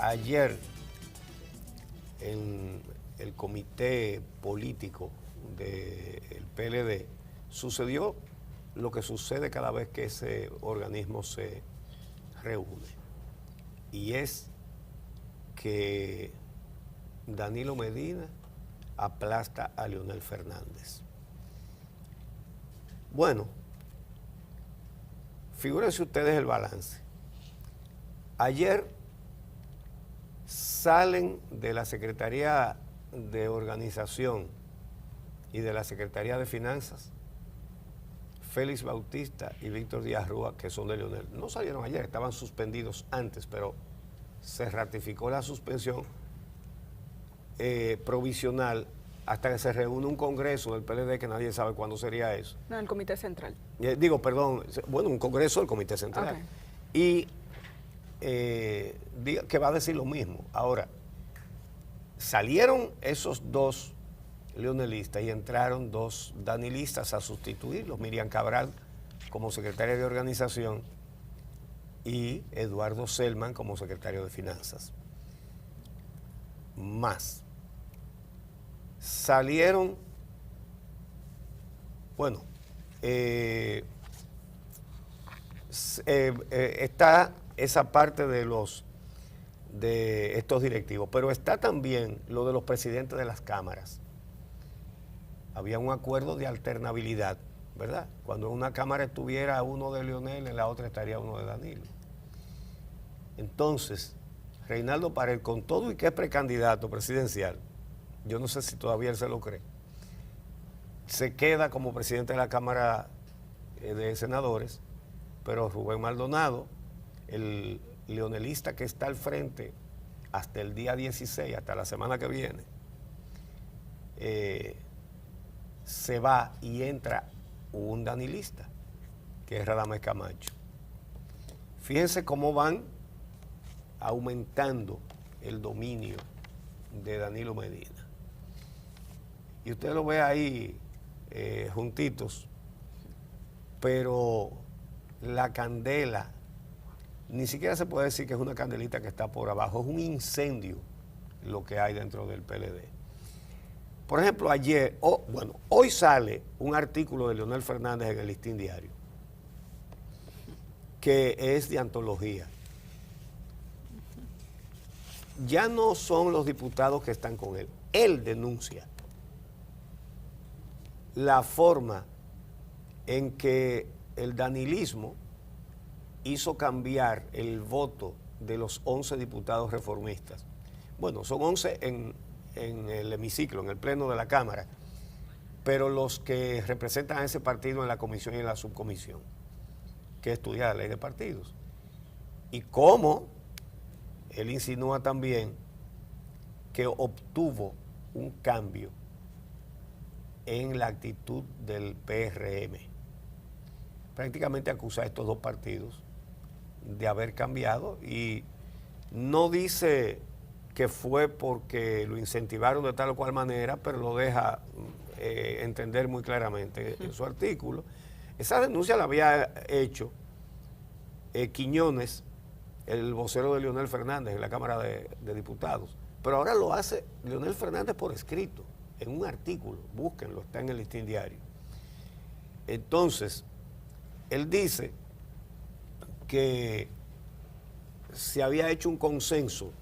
Ayer en el comité político del PLD sucedió lo que sucede cada vez que ese organismo se reúne, y es que Danilo Medina aplasta a Leonel Fernández. Bueno, figúrense ustedes el balance. Ayer salen de la Secretaría de Organización y de la Secretaría de Finanzas Félix Bautista y Víctor Díaz Rúa, que son de Leonel. No salieron ayer, estaban suspendidos antes, pero se ratificó la suspensión provisional hasta que se reúne un congreso del PLD, que nadie sabe cuándo sería eso. No, el Comité Central. Un congreso del Comité Central. Okay. Y diga que va a decir lo mismo. Ahora, salieron esos dos leonelistas y entraron dos danilistas a sustituirlos, Miriam Cabral como secretaria de Organización y Eduardo Selman como secretario de Finanzas. Más. Salieron, bueno, está esa parte de estos directivos, pero está también lo de los presidentes de las cámaras. Había un acuerdo de alternabilidad, ¿verdad? Cuando en una cámara estuviera uno de Leonel, en la otra estaría uno de Danilo. Entonces, Reinaldo Pared, con todo y que es precandidato presidencial, yo no sé si todavía él se lo cree, se queda como presidente de la Cámara de Senadores, pero Rubén Maldonado, el leonelista que está al frente hasta el día 16, hasta la semana que viene, se va y entra un danilista, que es Radamés Camacho. Fíjense cómo van aumentando el dominio de Danilo Medina. Y usted lo ve ahí juntitos, pero la candela, ni siquiera se puede decir que es una candelita que está por abajo, es un incendio lo que hay dentro del PLD. Por ejemplo, hoy sale un artículo de Leonel Fernández en el Listín Diario, que es de antología. Ya no son los diputados que están con él. Él denuncia la forma en que el danilismo hizo cambiar el voto de los 11 diputados reformistas. Bueno, son 11 en el hemiciclo, en el pleno de la Cámara, pero los que representan a ese partido en la comisión y en la subcomisión, que estudia la ley de partidos. Y cómo él insinúa también que obtuvo un cambio en la actitud del PRM. Prácticamente acusa a estos dos partidos de haber cambiado y no dice que fue porque lo incentivaron de tal o cual manera, pero lo deja entender muy claramente en su artículo. Esa denuncia la había hecho Quiñones, el vocero de Leonel Fernández en la Cámara de Diputados, pero ahora lo hace Leonel Fernández por escrito, en un artículo, búsquenlo, está en el Listín Diario. Entonces, él dice que se había hecho un consenso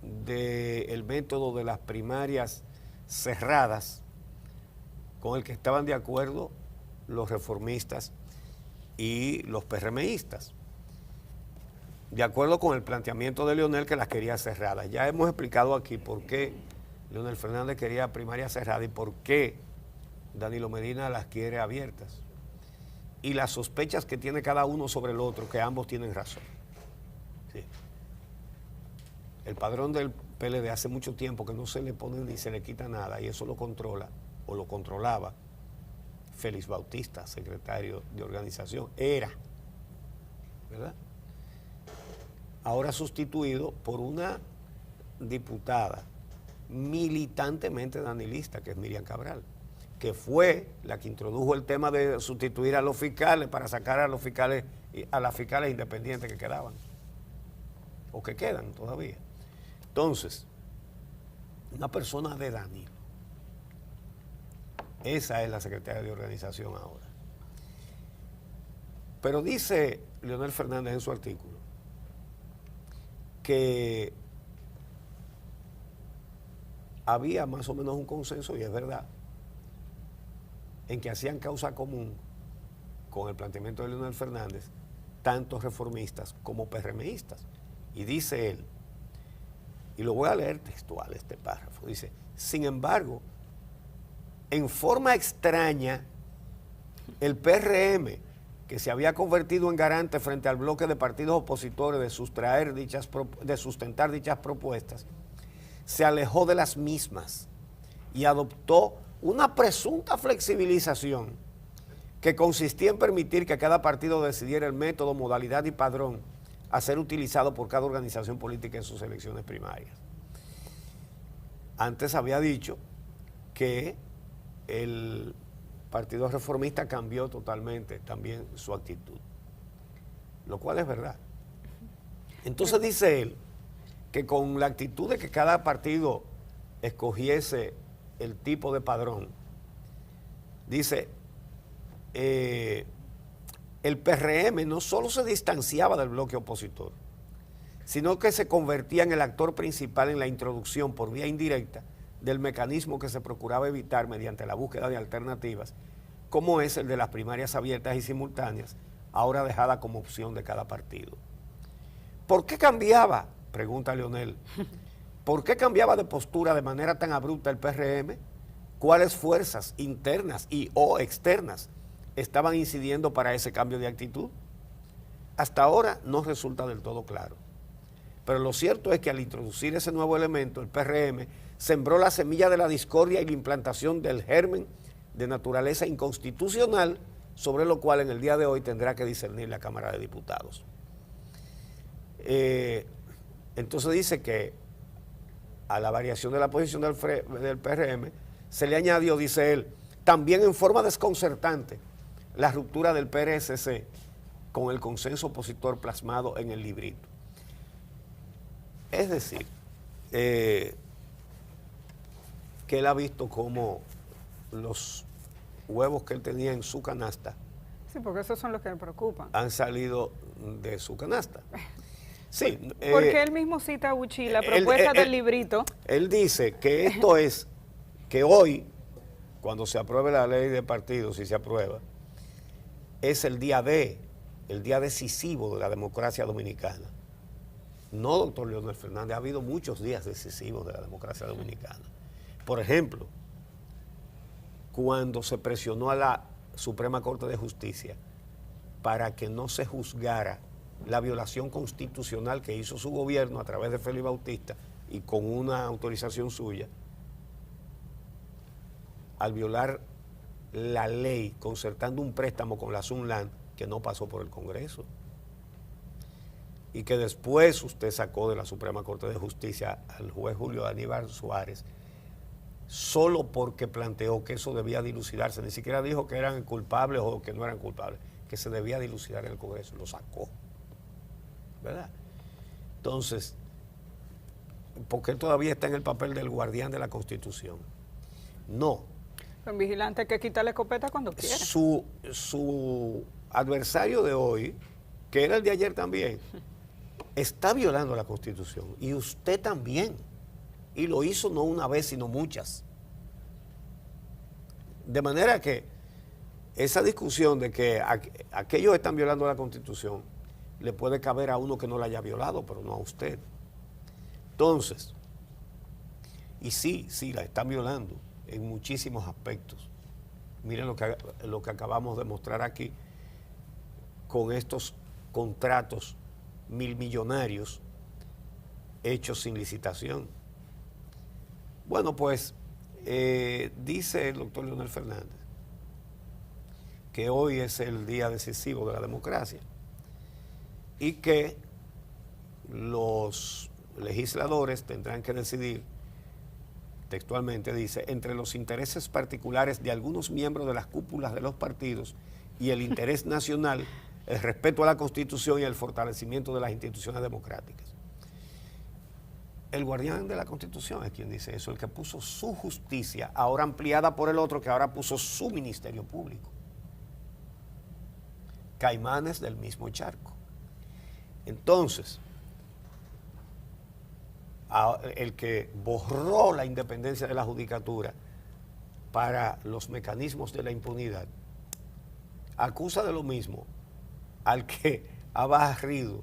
del método de las primarias cerradas con el que estaban de acuerdo los reformistas y los PRMistas, de acuerdo con el planteamiento de Leonel, que las quería cerradas. Ya hemos explicado aquí por qué Leonel Fernández quería primarias cerradas y por qué Danilo Medina las quiere abiertas, y las sospechas que tiene cada uno sobre el otro, que ambos tienen razón. Sí. El padrón del PLD hace mucho tiempo que no se le pone ni se le quita nada, y eso lo controla, o lo controlaba, Félix Bautista, secretario de Organización, era, ¿verdad? Ahora sustituido por una diputada militantemente danilista, que es Miriam Cabral, que fue la que introdujo el tema de sustituir a los fiscales para sacar a los fiscales, a las fiscales independientes que quedaban. o que quedan todavía. Entonces, una persona de Danilo, esa es la secretaria de organización ahora. Pero dice Leonel Fernández en su artículo que había más o menos un consenso, y es verdad, en que hacían causa común con el planteamiento de Leonel Fernández, tanto reformistas como PRMistas. Y dice él, y lo voy a leer textual este párrafo, dice: sin embargo, en forma extraña, el PRM, que se había convertido en garante frente al bloque de partidos opositores de sustentar dichas propuestas, se alejó de las mismas y adoptó una presunta flexibilización que consistía en permitir que cada partido decidiera el método, modalidad y padrón a ser utilizado por cada organización política en sus elecciones primarias. Antes había dicho que el Partido Reformista cambió totalmente también su actitud, lo cual es verdad. Entonces dice él que con la actitud de que cada partido escogiese el tipo de padrón, dice, el PRM no solo se distanciaba del bloque opositor, sino que se convertía en el actor principal en la introducción por vía indirecta del mecanismo que se procuraba evitar mediante la búsqueda de alternativas, como es el de las primarias abiertas y simultáneas, ahora dejada como opción de cada partido. ¿Por qué cambiaba? Pregunta Leonel. ¿Por qué cambiaba de postura de manera tan abrupta el PRM? ¿Cuáles fuerzas internas y o externas estaban incidiendo para ese cambio de actitud? Hasta ahora no resulta del todo claro. Pero lo cierto es que al introducir ese nuevo elemento, el PRM sembró la semilla de la discordia y la implantación del germen de naturaleza inconstitucional, sobre lo cual en el día de hoy tendrá que discernir la Cámara de Diputados. Entonces dice que a la variación de la posición del PRM se le añadió, dice él, también en forma desconcertante, la ruptura del PRSC con el consenso opositor plasmado en el librito. Es decir, que él ha visto cómo los huevos que él tenía en su canasta, sí, porque esos son los que le preocupan, han salido de su canasta. Sí, porque él mismo cita a Uchi, la propuesta del librito. Él dice que esto es, que hoy, cuando se apruebe la ley de partidos, si se aprueba, es el día decisivo de la democracia dominicana. No, doctor Leonel Fernández, ha habido muchos días decisivos de la democracia dominicana. Por ejemplo, cuando se presionó a la Suprema Corte de Justicia para que no se juzgara la violación constitucional que hizo su gobierno a través de Félix Bautista y con una autorización suya, al violar la ley concertando un préstamo con la Sunland que no pasó por el Congreso y que después usted sacó de la Suprema Corte de Justicia al juez Julio Aníbal Suárez solo porque planteó que eso debía dilucidarse, ni siquiera dijo que eran culpables o que no eran culpables, que se debía dilucidar en el Congreso, lo sacó, ¿verdad? Entonces, porque él todavía está en el papel del guardián de la Constitución. No. Un vigilante que quita la escopeta cuando quiere. Su adversario de hoy, que era el de ayer también, está violando la Constitución, y usted también, y lo hizo no una vez, sino muchas. De manera que esa discusión de que aquellos están violando la Constitución le puede caber a uno que no la haya violado, pero no a usted. Entonces, y sí, la están violando en muchísimos aspectos. Miren lo que acabamos de mostrar aquí con estos contratos milmillonarios hechos sin licitación. Bueno, pues dice el doctor Leonel Fernández que hoy es el día decisivo de la democracia y que los legisladores tendrán que decidir, textualmente dice, entre los intereses particulares de algunos miembros de las cúpulas de los partidos y el interés nacional, el respeto a la Constitución y el fortalecimiento de las instituciones democráticas. El guardián de la Constitución es quien dice eso, el que puso su justicia, ahora ampliada por el otro, que ahora puso su ministerio público. Caimanes del mismo charco. Entonces, el que borró la independencia de la judicatura para los mecanismos de la impunidad, acusa de lo mismo al que ha barrido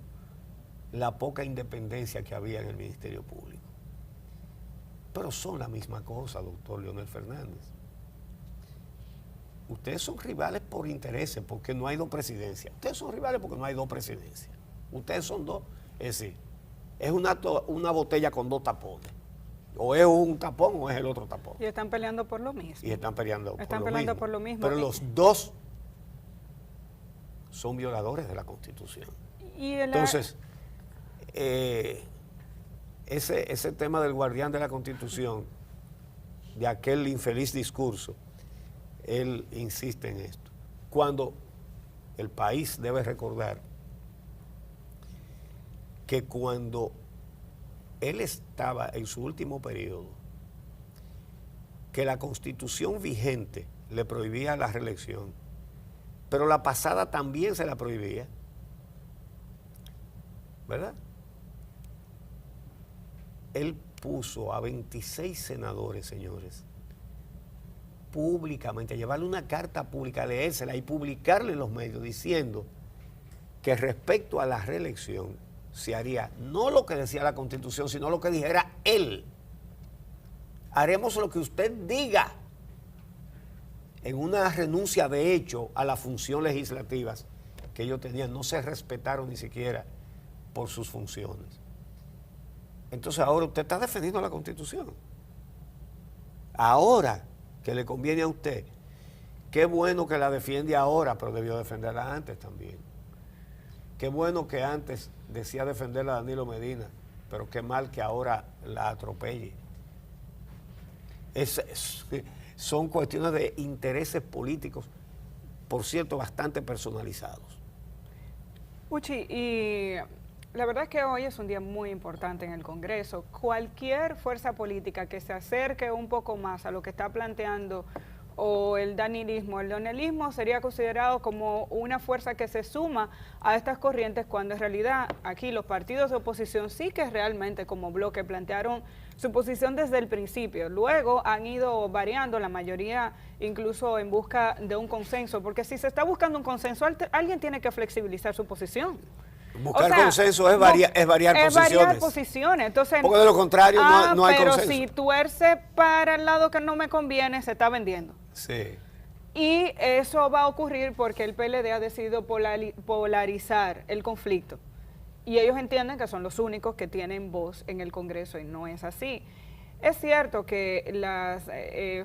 la poca independencia que había en el Ministerio Público. Pero son la misma cosa, doctor Leonel Fernández. Ustedes son rivales por intereses, porque no hay dos presidencias. Ustedes son rivales porque no hay dos presidencias. Ustedes son dos, es decir, es una botella con dos tapones. O es un tapón o es el otro tapón. Y están peleando por lo mismo. Y están peleando por lo mismo. Pero los dos son violadores de la Constitución. Entonces, ese tema del guardián de la Constitución, de aquel infeliz discurso, él insiste en esto. Cuando el país debe recordar que cuando él estaba en su último periodo, que la Constitución vigente le prohibía la reelección, pero la pasada también se la prohibía, ¿verdad? Él puso a 26 senadores, señores, públicamente, a llevarle una carta pública, a leérsela y publicarle en los medios diciendo que respecto a la reelección se haría no lo que decía la Constitución, sino lo que dijera él. Haremos lo que usted diga, en una renuncia de hecho a las funciones legislativas que ellos tenían. No se respetaron ni siquiera por sus funciones. Entonces ahora usted está defendiendo la Constitución. Ahora que le conviene a usted, qué bueno que la defiende ahora, pero debió defenderla antes también. Qué bueno que antes decía defenderla a Danilo Medina, pero qué mal que ahora la atropelle. Son cuestiones de intereses políticos, por cierto, bastante personalizados. Uchi, y la verdad es que hoy es un día muy importante en el Congreso. Cualquier fuerza política que se acerque un poco más a lo que está planteando o el danilismo, el leonelismo, sería considerado como una fuerza que se suma a estas corrientes, cuando en realidad aquí los partidos de oposición sí que realmente como bloque plantearon su posición desde el principio. Luego han ido variando, la mayoría incluso en busca de un consenso, porque si se está buscando un consenso, alguien tiene que flexibilizar su posición. Buscar consenso es variar posiciones. Es variar posiciones. Entonces, porque de lo contrario no hay consenso. Pero si tuerce para el lado que no me conviene, se está vendiendo. Sí. Y eso va a ocurrir porque el PLD ha decidido polarizar el conflicto. Y ellos entienden que son los únicos que tienen voz en el Congreso, y no es así. Es cierto que las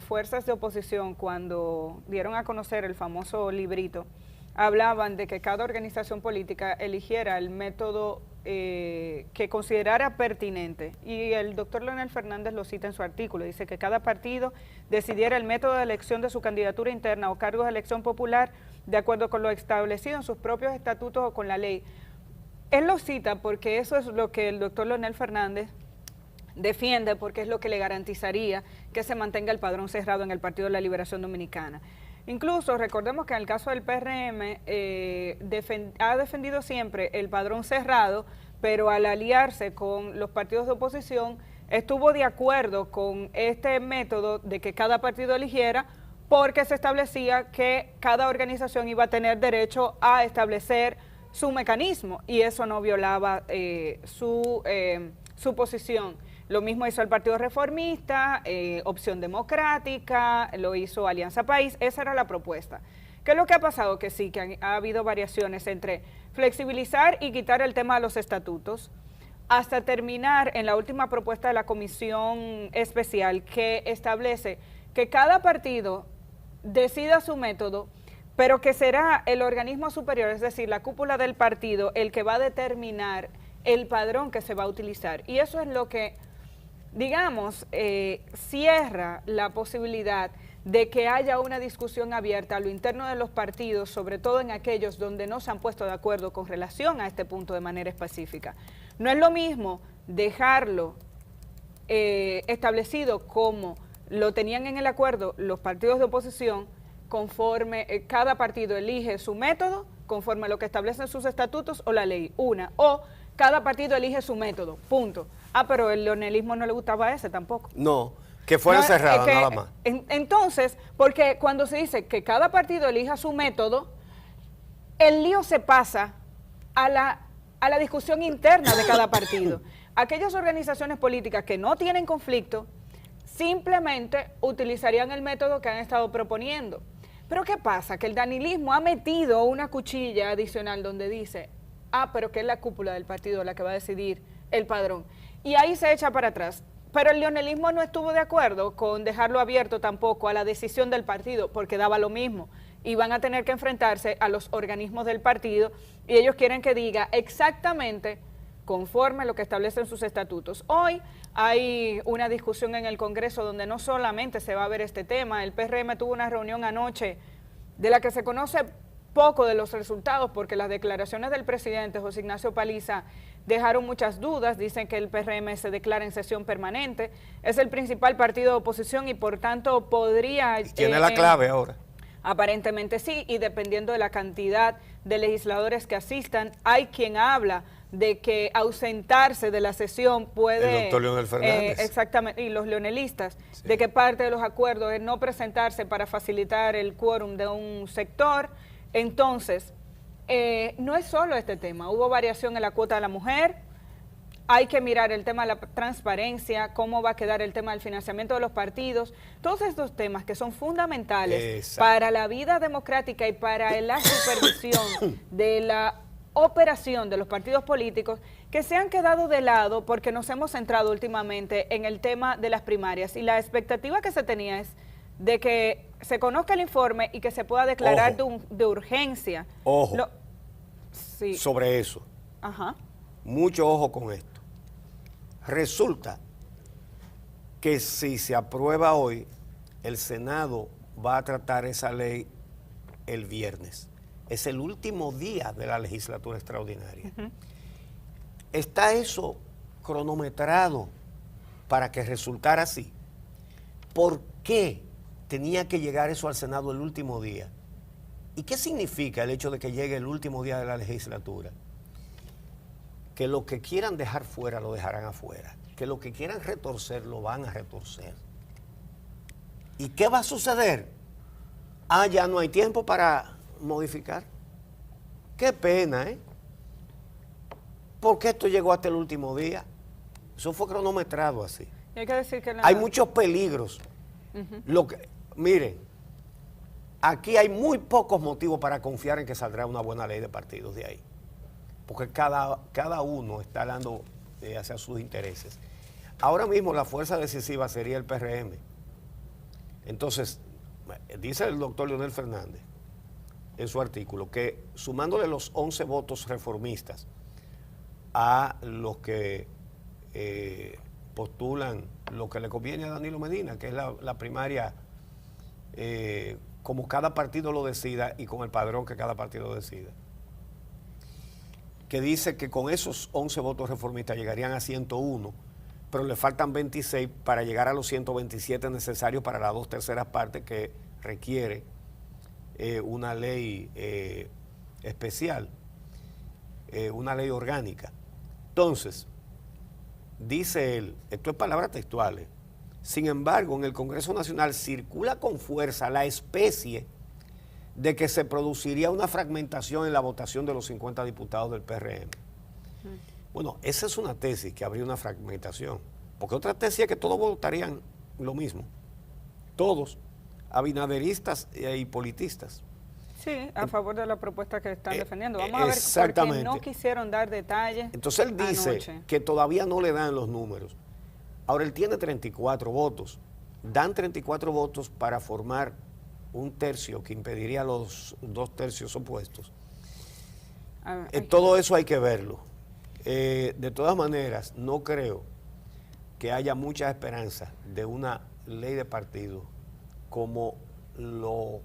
fuerzas de oposición, cuando dieron a conocer el famoso librito, hablaban de que cada organización política eligiera el método que considerara pertinente. Y el doctor Leonel Fernández lo cita en su artículo, dice que cada partido decidiera el método de elección de su candidatura interna o cargos de elección popular de acuerdo con lo establecido en sus propios estatutos o con la ley. Él lo cita porque eso es lo que el doctor Leonel Fernández defiende, porque es lo que le garantizaría que se mantenga el padrón cerrado en el Partido de la Liberación Dominicana. Incluso recordemos que en el caso del PRM ha defendido siempre el padrón cerrado, pero al aliarse con los partidos de oposición estuvo de acuerdo con este método de que cada partido eligiera, porque se establecía que cada organización iba a tener derecho a establecer su mecanismo y eso no violaba su posición. Lo mismo hizo el Partido Reformista, Opción Democrática, lo hizo Alianza País, esa era la propuesta. ¿Qué es lo que ha pasado? Que sí, que ha habido variaciones entre flexibilizar y quitar el tema de los estatutos, hasta terminar en la última propuesta de la Comisión Especial, que establece que cada partido decida su método, pero que será el organismo superior, es decir, la cúpula del partido, el que va a determinar el padrón que se va a utilizar. Y eso es lo que, digamos, cierra la posibilidad de que haya una discusión abierta a lo interno de los partidos, sobre todo en aquellos donde no se han puesto de acuerdo con relación a este punto de manera específica. No es lo mismo dejarlo establecido como lo tenían en el acuerdo los partidos de oposición, conforme cada partido elige su método, conforme a lo que establecen sus estatutos o la ley, o cada partido elige su método, punto. Pero el leonelismo no le gustaba ese tampoco. No, que fuera cerrada, nada más. Entonces, porque cuando se dice que cada partido elija su método, el lío se pasa a la discusión interna de cada partido. Aquellas organizaciones políticas que no tienen conflicto simplemente utilizarían el método que han estado proponiendo. Pero ¿qué pasa? Que el danilismo ha metido una cuchilla adicional donde dice, pero que es la cúpula del partido la que va a decidir el padrón. Y ahí se echa para atrás. Pero el leonelismo no estuvo de acuerdo con dejarlo abierto tampoco a la decisión del partido, porque daba lo mismo. Y van a tener que enfrentarse a los organismos del partido y ellos quieren que diga exactamente conforme a lo que establecen sus estatutos. Hoy hay una discusión en el Congreso donde no solamente se va a ver este tema, el PRM tuvo una reunión anoche de la que se conoce poco de los resultados porque las declaraciones del presidente José Ignacio Paliza dejaron muchas dudas, dicen que el PRM se declara en sesión permanente, es el principal partido de oposición y por tanto podría... Tiene la clave ahora. Aparentemente sí, y dependiendo de la cantidad de legisladores que asistan, hay quien habla de que ausentarse de la sesión puede... El doctor Leonel Fernández. Exactamente, y los leonelistas, sí, de que parte de los acuerdos es no presentarse para facilitar el quórum de un sector. Entonces, no es solo este tema, hubo variación en la cuota de la mujer, hay que mirar el tema de la transparencia, cómo va a quedar el tema del financiamiento de los partidos, todos estos temas que son fundamentales para la vida democrática y para la supervisión de la operación de los partidos políticos, que se han quedado de lado porque nos hemos centrado últimamente en el tema de las primarias y la expectativa que se tenía es de que se conozca el informe y que se pueda declarar de urgencia. Sí. Sobre eso. Ajá. Mucho ojo con esto. Resulta que si se aprueba hoy, el Senado va a tratar esa ley el viernes. Es el último día de la legislatura extraordinaria. ¿Está eso cronometrado para que resultara así? ¿Por qué tenía que llegar eso al Senado el último día? ¿Y qué significa el hecho de que llegue el último día de la legislatura? Que lo que quieran dejar fuera lo dejarán afuera, que lo que quieran retorcer lo van a retorcer. ¿Y qué va a suceder? Ya no hay tiempo para modificar. Qué pena, ¿eh? ¿Por qué esto llegó hasta el último día? Eso fue cronometrado así. Y hay que decir que hay muchos peligros. Miren, aquí hay muy pocos motivos para confiar en que saldrá una buena ley de partidos de ahí. Porque cada uno está hablando hacia sus intereses. Ahora mismo la fuerza decisiva sería el PRM. Entonces, dice el doctor Leonel Fernández en su artículo que sumándole los 11 votos reformistas a los que postulan lo que le conviene a Danilo Medina, que es la primaria, como cada partido lo decida y con el padrón que cada partido decida, que dice que con esos 11 votos reformistas llegarían a 101, pero le faltan 26 para llegar a los 127 necesarios para las 2/3 partes que requiere una ley especial, una ley orgánica. Entonces, dice él, esto es palabras textuales, sin embargo, en el Congreso Nacional circula con fuerza la especie de que se produciría una fragmentación en la votación de los 50 diputados del PRM. Bueno, esa es una tesis, que habría una fragmentación. Porque otra tesis es que todos votarían lo mismo. Todos, abinaderistas y politistas. Sí, a favor de la propuesta que están defendiendo. Vamos a ver por qué no quisieron dar detalles. Entonces él dice que todavía no le dan los números. Ahora él tiene 34 votos. Dan 34 votos para formar un tercio que impediría los 2/3 opuestos. Todo eso hay que verlo. De todas maneras, no creo que haya mucha esperanza de una ley de partido como lo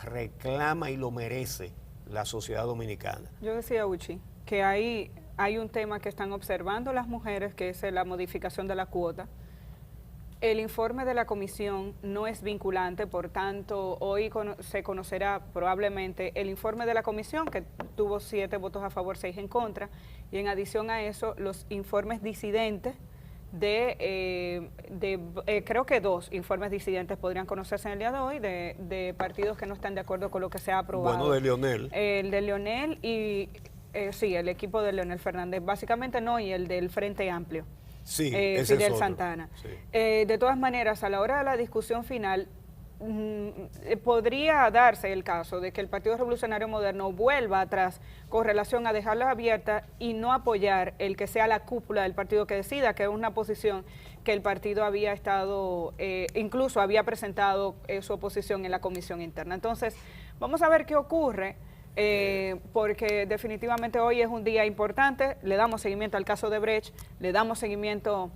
reclama y lo merece la sociedad dominicana. Yo decía, Uchi, que hay un tema que están observando las mujeres, que es la modificación de la cuota, El informe de la comisión no es vinculante, por tanto, hoy se conocerá probablemente el informe de la comisión, que tuvo 7 votos a favor, 6 en contra, y en adición a eso, los informes disidentes creo que 2 informes disidentes podrían conocerse en el día de hoy, de partidos que no están de acuerdo con lo que se ha aprobado. Bueno, de Leonel. El de Leonel y, sí, el equipo de Leonel Fernández, básicamente no, y el del Frente Amplio. Sí, ese Fidel es Santana. Sí. De todas maneras, a la hora de la discusión final, podría darse el caso de que el Partido Revolucionario Moderno vuelva atrás con relación a dejarla abierta y no apoyar el que sea la cúpula del partido que decida, que es una posición que el partido había estado, incluso había presentado su oposición en la comisión interna. Entonces, vamos a ver qué ocurre. Porque definitivamente hoy es un día importante, le damos seguimiento al caso de Brecht, le damos seguimiento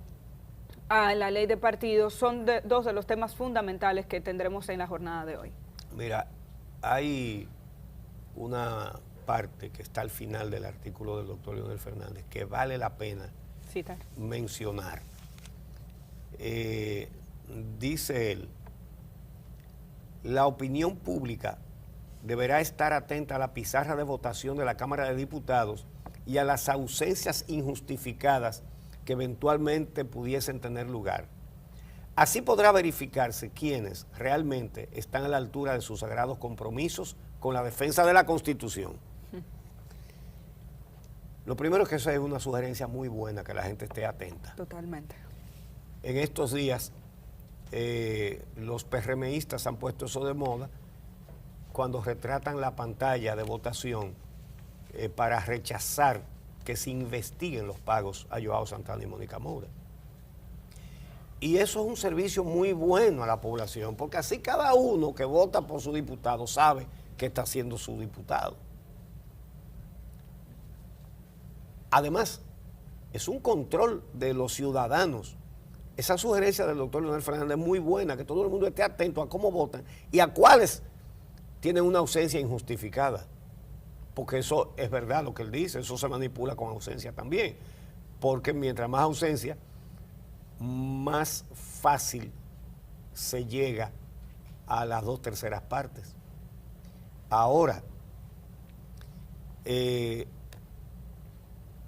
a la ley de partidos, son 2 de los temas fundamentales que tendremos en la jornada de hoy. Mira, hay una parte que está al final del artículo del doctor Leonel Fernández que vale la pena citar, mencionar. Dice él, la opinión pública deberá estar atenta a la pizarra de votación de la Cámara de Diputados y a las ausencias injustificadas que eventualmente pudiesen tener lugar. Así podrá verificarse quiénes realmente están a la altura de sus sagrados compromisos con la defensa de la Constitución. Lo primero es que eso es una sugerencia muy buena, que la gente esté atenta. Totalmente. En estos días, los PRMistas han puesto eso de moda cuando retratan la pantalla de votación para rechazar que se investiguen los pagos a Joao Santana y Mónica Moura. Y eso es un servicio muy bueno a la población, porque así cada uno que vota por su diputado sabe que está haciendo su diputado. Además, es un control de los ciudadanos. Esa sugerencia del doctor Leonel Fernández es muy buena, que todo el mundo esté atento a cómo votan y a cuáles tienen una ausencia injustificada, porque eso es verdad lo que él dice, eso se manipula con ausencia también, porque mientras más ausencia, más fácil se llega a las 2/3 partes. Ahora,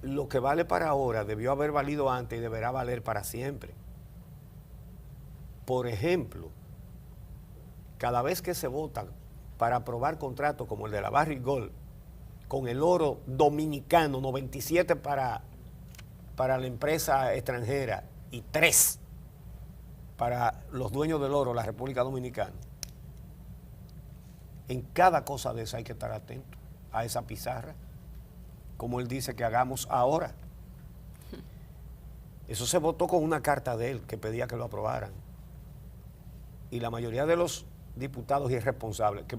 lo que vale para ahora debió haber valido antes y deberá valer para siempre. Por ejemplo, cada vez que se votan para aprobar contratos como el de la Barrick Gold, con el oro dominicano, 97 para la empresa extranjera y 3 para los dueños del oro, la República Dominicana. En cada cosa de esa hay que estar atento a esa pizarra, como él dice que hagamos ahora. Eso se votó con una carta de él que pedía que lo aprobaran. Y la mayoría de los diputados irresponsables, que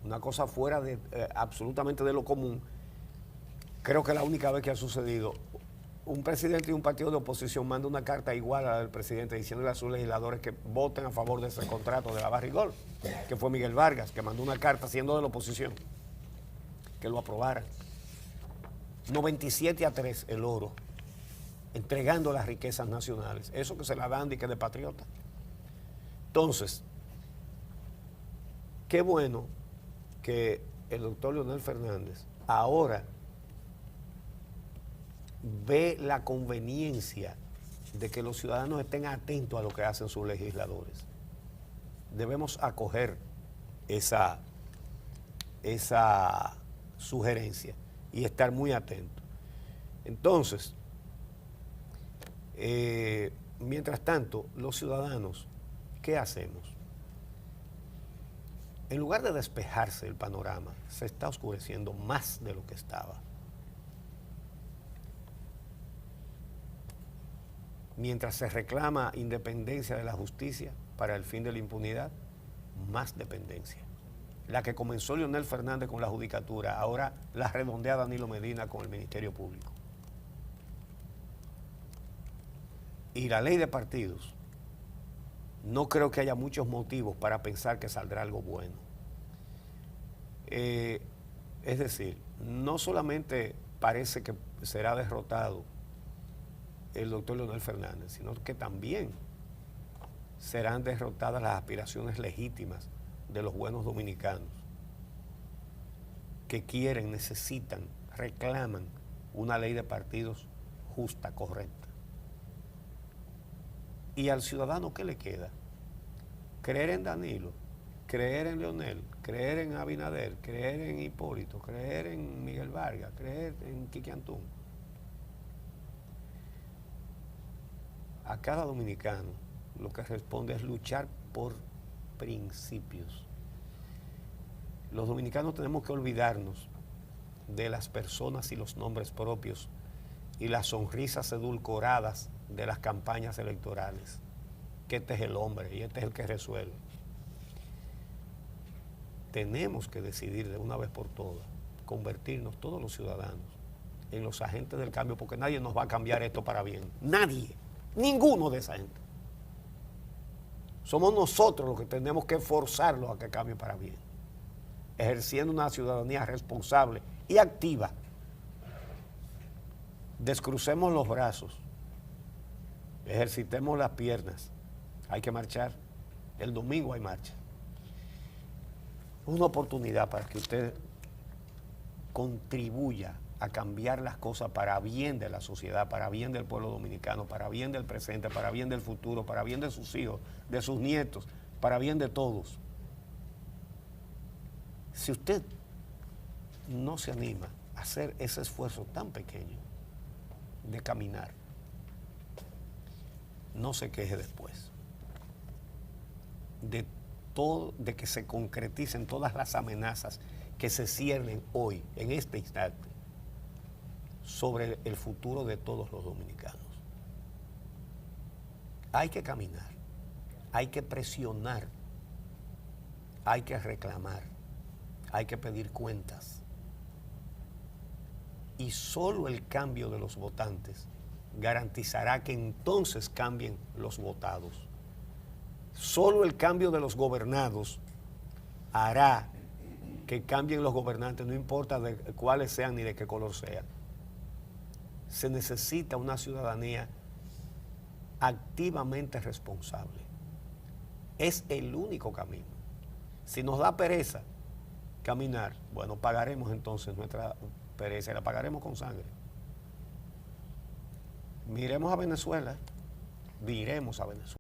una cosa fuera de absolutamente de lo común, creo que la única vez que ha sucedido, un presidente de un partido de oposición manda una carta igual a la del presidente diciéndole a sus legisladores que voten a favor de ese contrato de la Barrick Gold, que fue Miguel Vargas, que mandó una carta siendo de la oposición, que lo aprobaran. 97-3 el oro, entregando las riquezas nacionales, eso que se la dan de que de patriota. Entonces, qué bueno que el doctor Leonel Fernández ahora ve la conveniencia de que los ciudadanos estén atentos a lo que hacen sus legisladores. Debemos acoger esa sugerencia y estar muy atentos. Entonces, mientras tanto, los ciudadanos, ¿qué hacemos? En lugar de despejarse el panorama, se está oscureciendo más de lo que estaba. Mientras se reclama independencia de la justicia para el fin de la impunidad, más dependencia. La que comenzó Leonel Fernández con la judicatura, ahora la redondea Danilo Medina con el Ministerio Público. Y la ley de partidos, no creo que haya muchos motivos para pensar que saldrá algo bueno. Es decir, no solamente parece que será derrotado el doctor Leonel Fernández, sino que también serán derrotadas las aspiraciones legítimas de los buenos dominicanos que quieren, necesitan, reclaman una ley de partidos justa, correcta. ¿Y al ciudadano qué le queda? Creer en Danilo, creer en Leonel, creer en Abinader, creer en Hipólito, creer en Miguel Vargas, creer en Quique Antún. A cada dominicano lo que responde es luchar por principios. Los dominicanos tenemos que olvidarnos de las personas y los nombres propios y las sonrisas edulcoradas de las campañas electorales, que este es el hombre y este es el que resuelve. Tenemos que decidir de una vez por todas, convertirnos todos los ciudadanos en los agentes del cambio, porque nadie nos va a cambiar esto para bien. Nadie, ninguno de esa gente. Somos nosotros los que tenemos que forzarlos a que cambien para bien, ejerciendo una ciudadanía responsable y activa. Descrucemos los brazos, ejercitemos las piernas. Hay que marchar. El domingo hay marcha. Una oportunidad para que usted contribuya a cambiar las cosas para bien de la sociedad, para bien del pueblo dominicano, para bien del presente, para bien del futuro, para bien de sus hijos, de sus nietos, para bien de todos. Si usted no se anima a hacer ese esfuerzo tan pequeño de caminar, no se queje después de que se concreticen todas las amenazas que se ciernen hoy, en este instante, sobre el futuro de todos los dominicanos. Hay que caminar, hay que presionar, hay que reclamar, hay que pedir cuentas. Y solo el cambio de los votantes garantizará que entonces cambien los votados. Solo el cambio de los gobernados hará que cambien los gobernantes, no importa de cuáles sean ni de qué color sean. Se necesita una ciudadanía activamente responsable. Es el único camino. Si nos da pereza caminar, bueno, pagaremos entonces nuestra pereza y la pagaremos con sangre. Miremos a Venezuela, diremos a Venezuela.